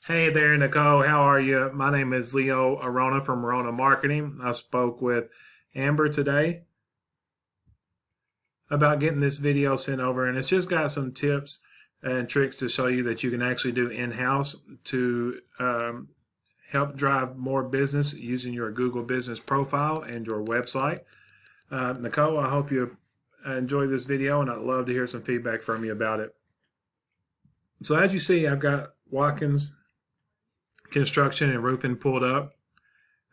Hey there, Nicole. How are you? My name is Leo Arona from Arona Marketing. I spoke with Amber today about getting this video sent over, and it's just got some tips and tricks to show you that you can actually do in-house to help drive more business using your Google business profile and your website. Nicole, I hope you enjoy this video, and I'd love to hear some feedback from you about it. So as you see, I've got Watkins Construction and Roofing pulled up.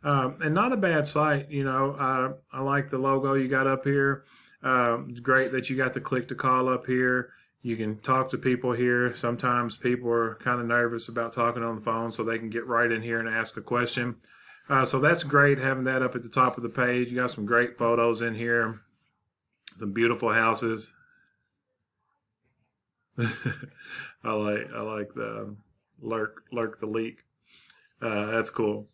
And not a bad site, I like the logo you got up here. It's great that you got the click to call up here. You can talk to people here. Sometimes people are kind of nervous about talking on the phone, so they can get right in here and ask a question. So that's great having that up at the top of the page. You got some great photos in here, some beautiful houses. I like the lurk the leak. That's cool.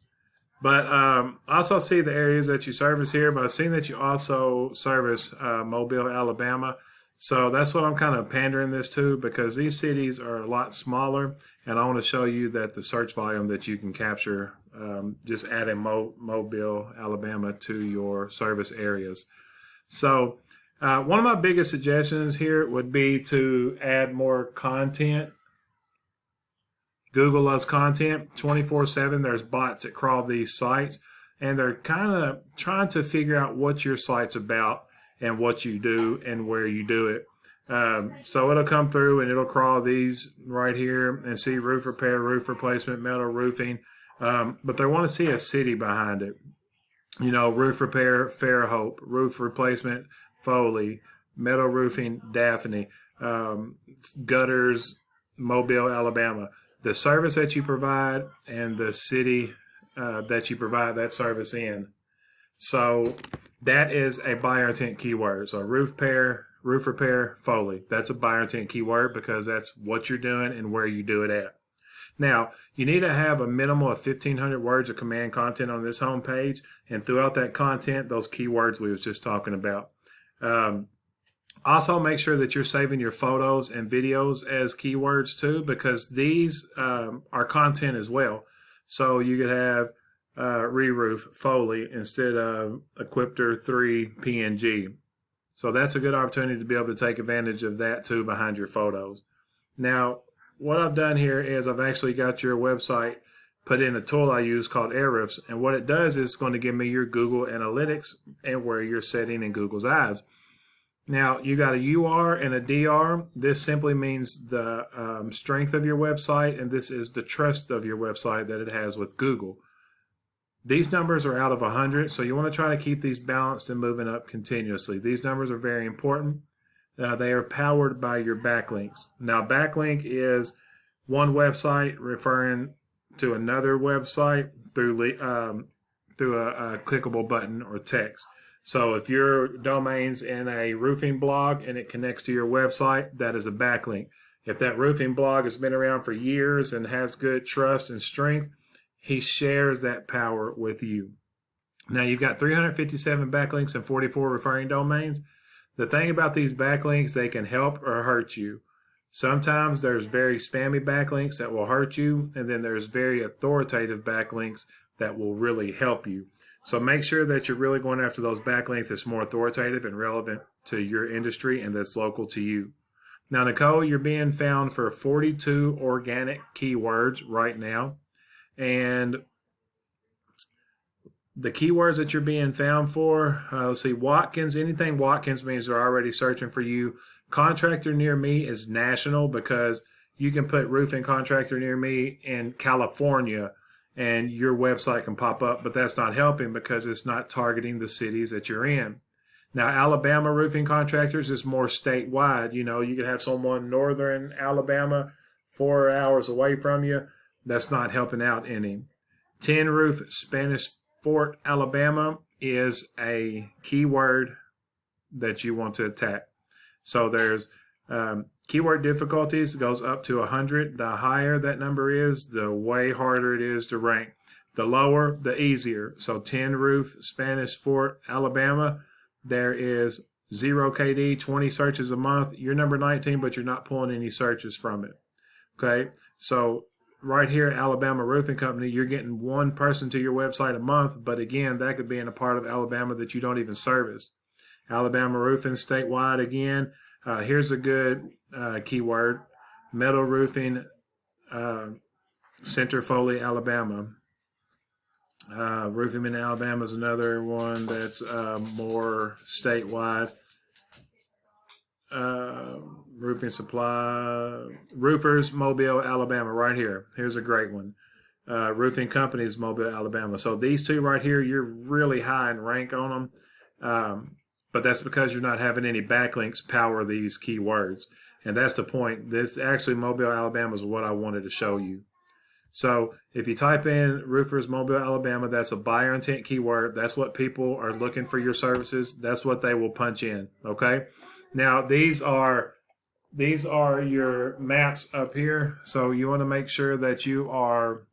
But I also see the areas that you service here, but I've seen that you also service Mobile, Alabama. So that's what I'm kind of pandering this to, because these cities are a lot smaller, and I want to show you that the search volume that you can capture just adding Mobile, Alabama to your service areas. So one of my biggest suggestions here would be to add more content. Google loves content 24/7. There's bots that crawl these sites, and they're kind of trying to figure out what your site's about and what you do and where you do it. So it'll come through and it'll crawl these right here and see roof repair, roof replacement, metal roofing. But they want to see a city behind it. Roof repair, Fairhope, roof replacement, Foley, metal roofing, Daphne, gutters, Mobile, Alabama. The service that you provide and the city that you provide that service in. So that is a buyer intent keyword. So roof repair, Foley. That's a buyer intent keyword because that's what you're doing and where you do it at. Now, you need to have a minimum of 1,500 words of command content on this home page, and throughout that content, those keywords we was just talking about. Also, make sure that you're saving your photos and videos as keywords too, because these are content as well. So you could have re-roof Foley instead of Equipter 3 PNG. So that's a good opportunity to be able to take advantage of that too behind your photos. Now, what I've done here is I've actually got your website put in a tool I use called Ahrefs, and what it does is it's going to give me your Google Analytics and where you're setting in Google's eyes. Now, you got a UR and a DR. This simply means the strength of your website, and this is the trust of your website that it has with Google. These numbers are out of 100, so you want to try to keep these balanced and moving up continuously. These numbers are very important. They are powered by your backlinks. Now, backlink is one website referring to another website through a clickable button or text. So if your domain's in a roofing blog and it connects to your website, that is a backlink. If that roofing blog has been around for years and has good trust and strength, he shares that power with you. Now you've got 357 backlinks and 44 referring domains. The thing about these backlinks, they can help or hurt you. Sometimes there's very spammy backlinks that will hurt you, and then there's very authoritative backlinks that will really help you. So make sure that you're really going after those backlinks that's more authoritative and relevant to your industry and that's local to you. Now, Nicole, you're being found for 42 organic keywords right now. And the keywords that you're being found for, let's see, Watkins, anything Watkins means they're already searching for you. Contractor near me is national because you can put roofing contractor near me in California and your website can pop up, but that's not helping because it's not targeting the cities that you're in. Now, Alabama roofing contractors is more statewide. You could have someone northern Alabama 4 hours away from you. That's not helping out any. Tin Roof Spanish Fort, Alabama is a keyword that you want to attack. So there's keyword difficulties goes up to 100. The higher that number is, the way harder it is to rank. The lower, the easier. So Tin Roof, Spanish Fort, Alabama, there is 0 KD, 20 searches a month. You're number 19, but you're not pulling any searches from it. Okay, so right here, Alabama Roofing Company, you're getting one person to your website a month, but again, that could be in a part of Alabama that you don't even service. Alabama Roofing statewide again. Here's a good keyword: metal roofing, Center Foley, Alabama. Roofing in Alabama is another one that's more statewide. Roofing supply, Roofers, Mobile, Alabama, right here. Here's a great one. Roofing Companies, Mobile, Alabama. So these two right here, you're really high in rank on them. But that's because you're not having any backlinks power these keywords. And that's the point. This actually, Mobile, Alabama is what I wanted to show you. So if you type in Roofers, Mobile, Alabama, that's a buyer intent keyword. That's what people are looking for your services. That's what they will punch in. Okay. Now these are your maps up here. So you want to make sure that you are,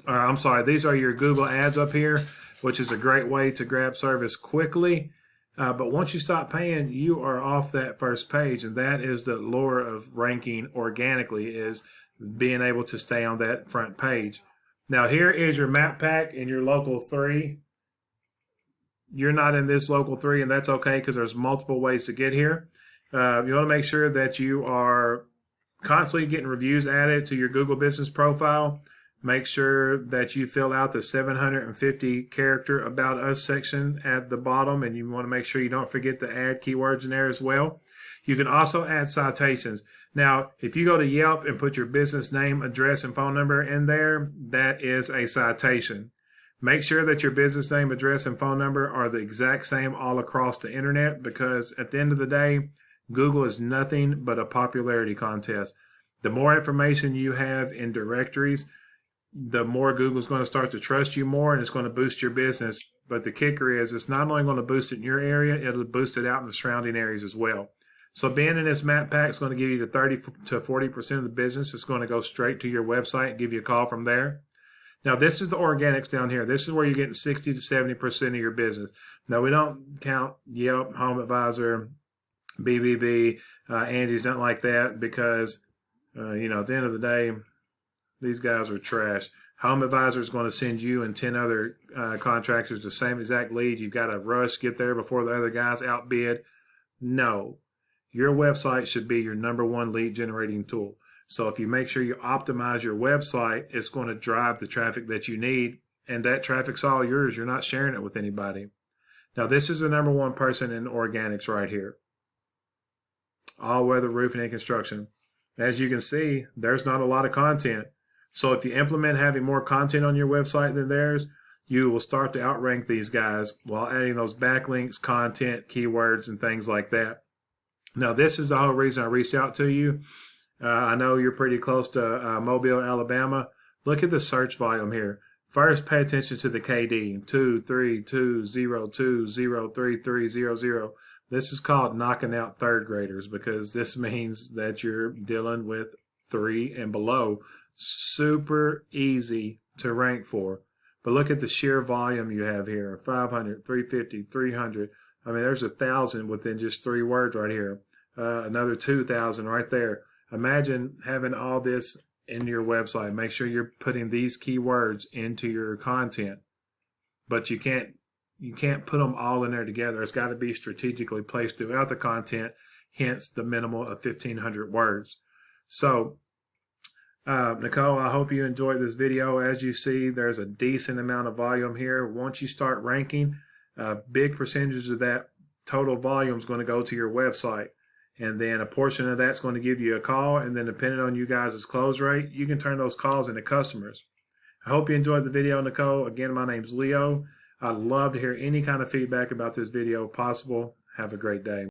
I'm sorry, these are your Google ads up here, which is a great way to grab service quickly. But once you stop paying, you are off that first page. And that is the lure of ranking organically, is being able to stay on that front page. Now here is your map pack in your local 3. You're not in this local 3, and that's okay because there's multiple ways to get here. You want to make sure that you are constantly getting reviews added to your Google business profile. Make sure that you fill out the 750 character About Us section at the bottom, and you want to make sure you don't forget to add keywords in there as well. You can also add citations. Now, if you go to Yelp and put your business name, address, and phone number in there, that is a citation. Make sure that your business name, address, and phone number are the exact same all across the internet, because at the end of the day, Google is nothing but a popularity contest. The more information you have in directories, the more Google's going to start to trust you more, and it's going to boost your business. But the kicker is, it's not only going to boost it in your area, it'll boost it out in the surrounding areas as well. So being in this map pack is going to give you the 30 to 40% of the business. It's going to go straight to your website and give you a call from there. Now, this is the organics down here. This is where you're getting 60 to 70% of your business. Now, we don't count Yelp, Home Advisor, BBB, Angie's, not like that, because, you know, at the end of the day, these guys are trash. Home Advisor is going to send you and 10 other contractors the same exact lead. You've got to rush, get there before the other guys outbid. No. Your website should be your #1 lead generating tool. So if you make sure you optimize your website, it's going to drive the traffic that you need, and that traffic's all yours. You're not sharing it with anybody. Now, this is the #1 person in organics right here. All weather roofing and construction. As you can see, there's not a lot of content. So if you implement having more content on your website than theirs, you will start to outrank these guys while adding those backlinks, content, keywords, and things like that. Now, this is the whole reason I reached out to you. I know you're pretty close to Mobile, Alabama. Look at the search volume here. First, pay attention to the KD, 23202033300. This is called knocking out third graders, because this means that you're dealing with 3 and below. Super easy to rank for. But look at the sheer volume you have here. 500, 350, 300. I mean, there's 1,000 within just 3 words right here. Another 2,000 right there. Imagine having all this in your website. Make sure you're putting these keywords into your content. But you can't put them all in there together. It's got to be strategically placed throughout the content, hence the minimum of 1,500 words. So, Nicole, I hope you enjoyed this video. As you see, there's a decent amount of volume here. Once you start ranking, a big percentage of that total volume is going to go to your website. And then a portion of that's going to give you a call. And then depending on you guys' close rate, you can turn those calls into customers. I hope you enjoyed the video, Nicole. Again, my name's Leo. I'd love to hear any kind of feedback about this video possible. Have a great day.